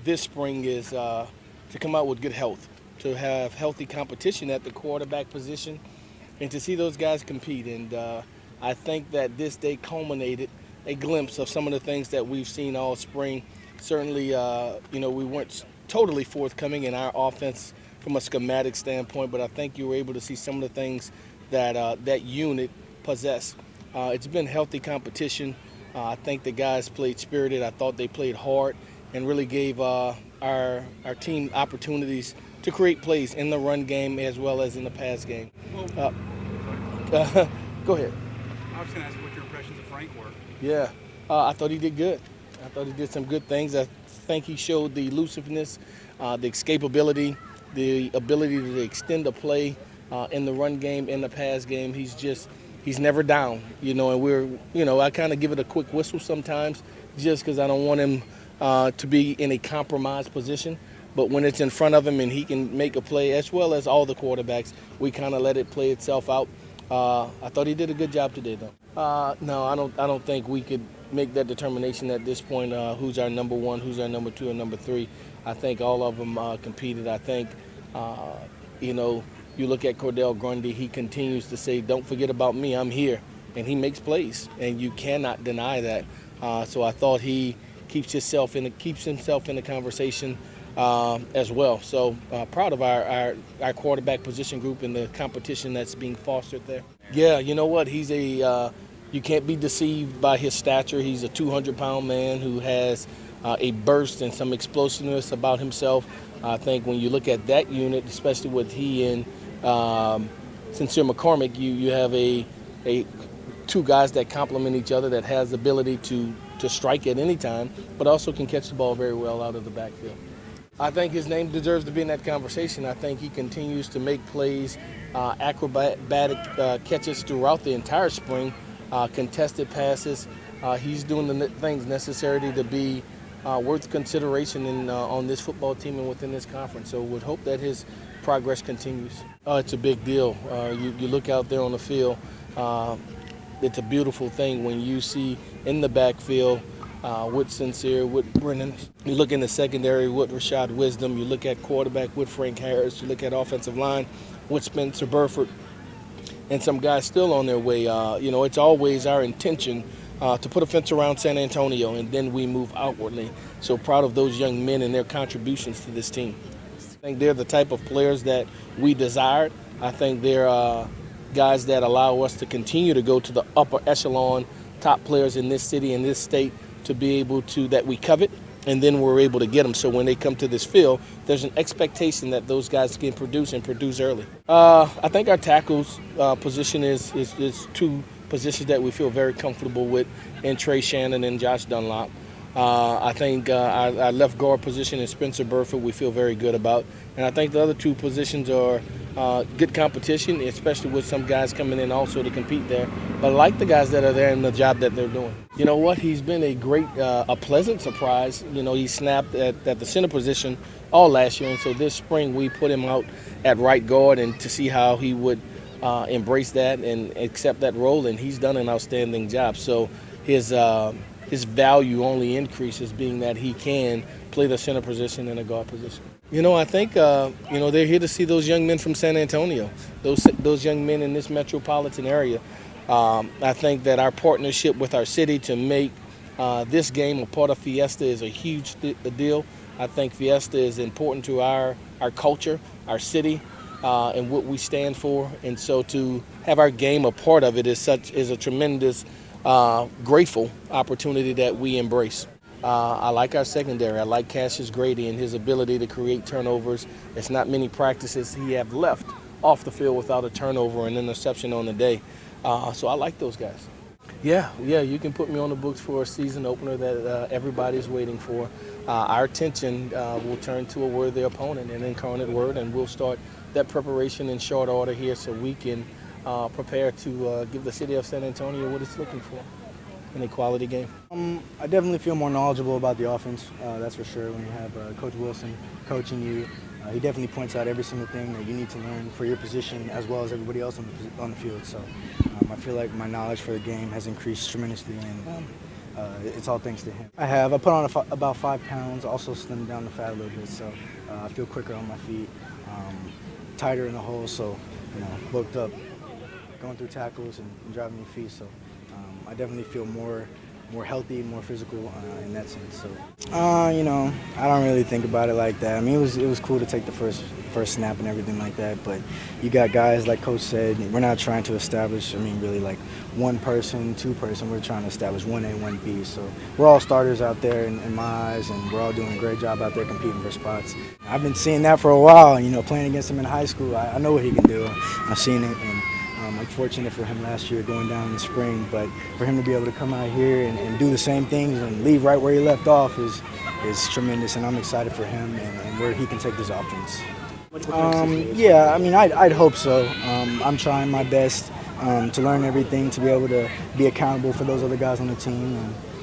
This spring is to come out with good health, to have healthy competition at the quarterback position, and to see those guys compete. And I think that this day culminated a glimpse of some of the things that we've seen all spring. Certainly, we weren't totally forthcoming in our offense from a schematic standpoint, but I think you were able to see some of the things that that unit possessed. It's been healthy competition. I think the guys played spirited. I thought they played hard and really gave our team opportunities to create plays in the run game as well as in the pass game. Well, Go ahead. I was going to ask what your impressions of Frank were. Yeah, I thought he did good. I thought he did some good things. I think he showed the elusiveness, the escapability, the ability to extend the play in the run game, in the pass game. He's never down, and I kind of give it a quick whistle sometimes just because I don't want him to be in a compromised position. But when it's in front of him and he can make a play, as well as all the quarterbacks, we kind of let it play itself out. I thought he did a good job today, though. No, I don't think we could make that determination at this point. Who's our number one, who's our number two, and number three? I think all of them competed. I think, you look at Cordell Grundy. He continues to say, "Don't forget about me. I'm here," and he makes plays, and you cannot deny that. So I thought he keeps himself in the conversation as well. So proud of our quarterback position group and the competition that's being fostered there. Yeah, you know what? He's you can't be deceived by his stature. He's a 200-pound man who has a burst and some explosiveness about himself. I think when you look at that unit, especially with he and Sincere McCormick, you have a two guys that complement each other that has the ability to strike at any time, but also can catch the ball very well out of the backfield. I think his name deserves to be in that conversation. I think he continues to make plays, acrobatic catches throughout the entire spring, contested passes. He's doing the things necessary to be worth consideration on this football team and within this conference. So would hope that his progress continues. It's a big deal. You look out there on the field, it's a beautiful thing when you see in the backfield with Sincere, with Brennan. You look in the secondary with Rashad Wisdom. You look at quarterback with Frank Harris. You look at offensive line with Spencer Burford. And some guys still on their way. It's always our intention to put a fence around San Antonio, and then we move outwardly. So proud of those young men and their contributions to this team. I think they're the type of players that we desired. I think they're guys that allow us to continue to go to the upper echelon, top players in this city, in this state, to be able to, that we covet, and then we're able to get them. So when they come to this field, there's an expectation that those guys can produce and produce early. I think our tackles position is two positions that we feel very comfortable with in Trey Shannon and Josh Dunlop. I think our left guard position in Spencer Burford we feel very good about. And I think the other two positions are good competition, especially with some guys coming in also to compete there. But I like the guys that are there and the job that they're doing. You know what? He's been a pleasant surprise. He snapped at the center position all last year. And so this spring we put him out at right guard and to see how he would embrace that and accept that role. And he's done an outstanding job. So his value only increases being that he can play the center position and a guard position. I think, they're here to see those young men from San Antonio, those young men in this metropolitan area. I think that our partnership with our city to make this game a part of Fiesta is a huge deal. I think Fiesta is important to our culture, our city, and what we stand for. And so to have our game a part of it is a tremendous grateful opportunity that we embrace. I like our secondary. I like Cassius Grady and his ability to create turnovers. It's not many practices he have left off the field without a turnover or an interception on the day. So I like those guys. Yeah, you can put me on the books for a season opener that everybody's waiting for. Our attention will turn to a worthy opponent, an incarnate word, and we'll start that preparation in short order here so we can prepare to give the city of San Antonio what it's looking for in a quality game. I definitely feel more knowledgeable about the offense, that's for sure. When you have Coach Wilson coaching you, he definitely points out every single thing that you need to learn for your position as well as everybody else on the field. So I feel like my knowledge for the game has increased tremendously, and it's all thanks to him. I put on about 5 pounds, also slimmed down the fat a little bit, so I feel quicker on my feet, tighter in the hole, so bulked up, going through tackles and driving your feet, so I definitely feel more healthy, more physical in that sense. So, I don't really think about it like that. I mean, it was cool to take the first snap and everything like that. But you got guys, like Coach said, we're not trying to establish. I mean, really like one person, two person. We're trying to establish 1A, 1B. So we're all starters out there in my eyes, and we're all doing a great job out there competing for spots. I've been seeing that for a while. Playing against him in high school, I know what he can do. I've seen it. And, unfortunate for him last year going down in the spring, but for him to be able to come out here and do the same things and leave right where he left off is tremendous, and I'm excited for him and where he can take this offense. Yeah, I mean, I'd hope so. I'm trying my best to learn everything, to be able to be accountable for those other guys on the team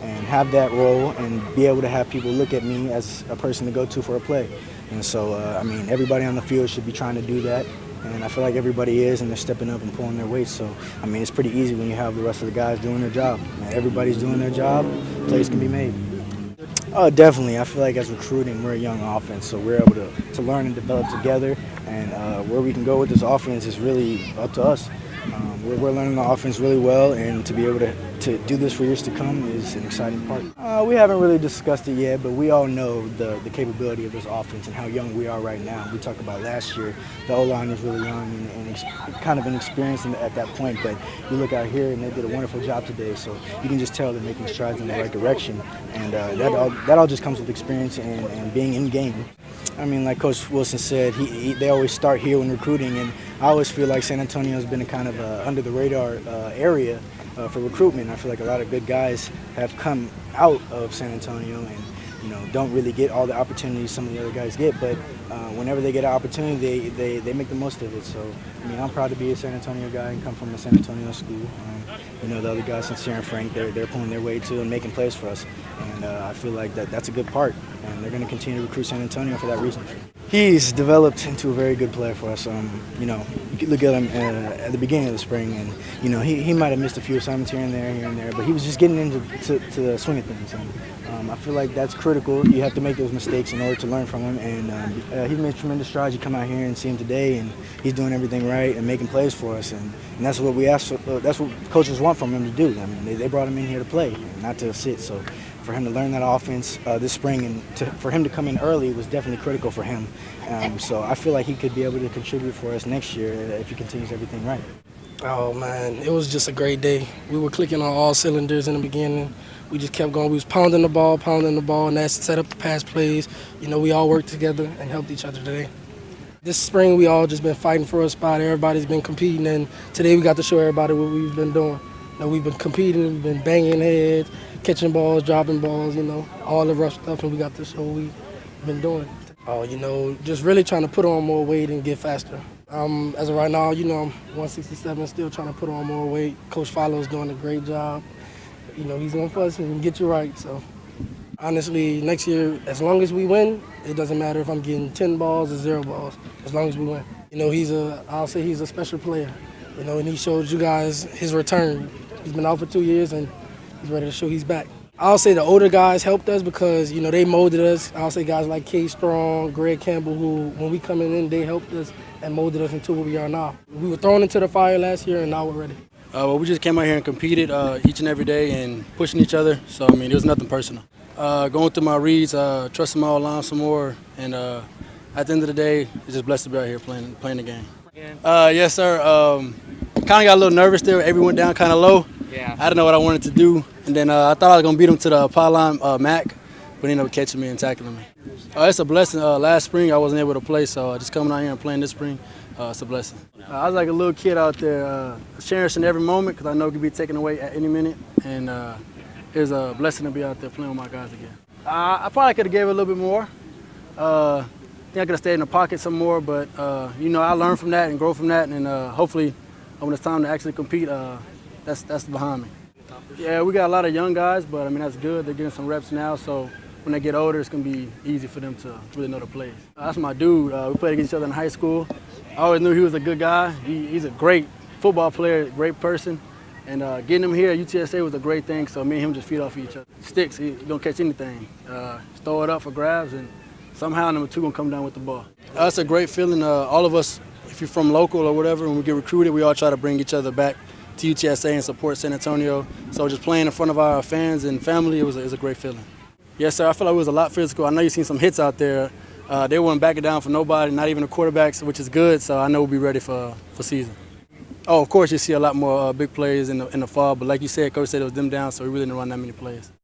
and have that role and be able to have people look at me as a person to go to for a play. And so, I mean, everybody on the field should be trying to do that. And I feel like everybody is, and they're stepping up and pulling their weight. So, I mean, it's pretty easy when you have the rest of the guys doing their job. Everybody's doing their job, plays can be made. Oh, definitely. I feel like as recruiting, we're a young offense, so we're able to learn and develop together. And where we can go with this offense is really up to us. We're learning the offense really well, and to be able to do this for years to come is an exciting part. We haven't really discussed it yet, but we all know the capability of this offense and how young we are right now. We talked about last year, the O-line was really young and kind of inexperienced at that point, but you look out here and they did a wonderful job today, so you can just tell they're making strides in the right direction, and that all just comes with experience and being in game. I mean, like Coach Wilson said, they always start here when recruiting, and I always feel like San Antonio has been a kind of under the radar area for recruitment. I feel like a lot of good guys have come out of San Antonio and don't really get all the opportunities some of the other guys get, but whenever they get an opportunity, they make the most of it. So, I mean, I'm proud to be a San Antonio guy and come from a San Antonio school. The other guys, Sincere and Frank, they're pulling their weight too and making plays for us. And I feel like that's a good part, and they're going to continue to recruit San Antonio for that reason. He's developed into a very good player for us. You could look at him at the beginning of the spring, and he might have missed a few assignments here and there, but he was just getting into the swing of things. And I feel like that's critical. You have to make those mistakes in order to learn from him, and he's made tremendous strides. You come out here and see him today, and he's doing everything right and making plays for us, and that's what we ask. That's what coaches want from him to do. I mean, they brought him in here to play, not to sit. So, for him to learn that offense this spring and for him to come in early was definitely critical for him. So I feel like he could be able to contribute for us next year if he continues everything right. Oh, man, it was just a great day. We were clicking on all cylinders in the beginning. We just kept going. We was pounding the ball, and that set up the pass plays. We all worked together and helped each other today. This spring, we all just been fighting for a spot. Everybody's been competing, and today we got to show everybody what we've been doing. We've been competing, we've been banging heads, catching balls, dropping balls, all the rough stuff, and we got to show what we've been doing. Just really trying to put on more weight and get faster. As of right now, I'm 167, still trying to put on more weight. Coach Follow's doing a great job. He's one for us and get you right. So, honestly, next year, as long as we win, it doesn't matter if I'm getting 10 balls or 0 balls, as long as we win. I'll say he's a special player, and he showed you guys his return. He's been out for 2 years, and he's ready to show he's back. I'll say the older guys helped us because, they molded us. I'll say guys like K. Strong, Greg Campbell, who, when we coming in, they helped us and molded us into where we are now. We were thrown into the fire last year, and now we're ready. We just came out here and competed each and every day and pushing each other. So, I mean, it was nothing personal. Going through my reads, trusting my line some more, and at the end of the day, it's just blessed to be out here playing the game. Yes, sir. Kind of got a little nervous there. Everyone went down kind of low. Yeah. I didn't know what I wanted to do. And then I thought I was going to beat him to the pylon, Mac, but he ended up catching me and tackling me. It's a blessing. Last spring, I wasn't able to play, so just coming out here and playing this spring, it's a blessing. I was like a little kid out there, cherishing every moment because I know it could be taken away at any minute. And it was a blessing to be out there playing with my guys again. I probably could have gave it a little bit more. I think I could have stayed in the pocket some more, but, I learned from that and grow from that, and hopefully when it's time to actually compete, that's behind me. Yeah, we got a lot of young guys, but, I mean, that's good. They're getting some reps now, so when they get older, it's going to be easy for them to really know the plays. That's my dude. We played against each other in high school. I always knew he was a good guy. He's a great football player, great person. And getting him here at UTSA was a great thing, so me and him just feed off of each other. Sticks, he don't catch anything. Just throw it up for grabs, and somehow number 2 gonna come down with the ball. That's a great feeling. All of us, if you're from local or whatever, when we get recruited, we all try to bring each other back to UTSA and support San Antonio. So just playing in front of our fans and family, it was a great feeling. Yes, sir, I feel like it was a lot physical. I know you've seen some hits out there. They weren't backing down for nobody, not even the quarterbacks, which is good, so I know we'll be ready for season. Oh, of course, you see a lot more big plays in the fall, but like you said, Coach said it was them down, so we really didn't run that many plays.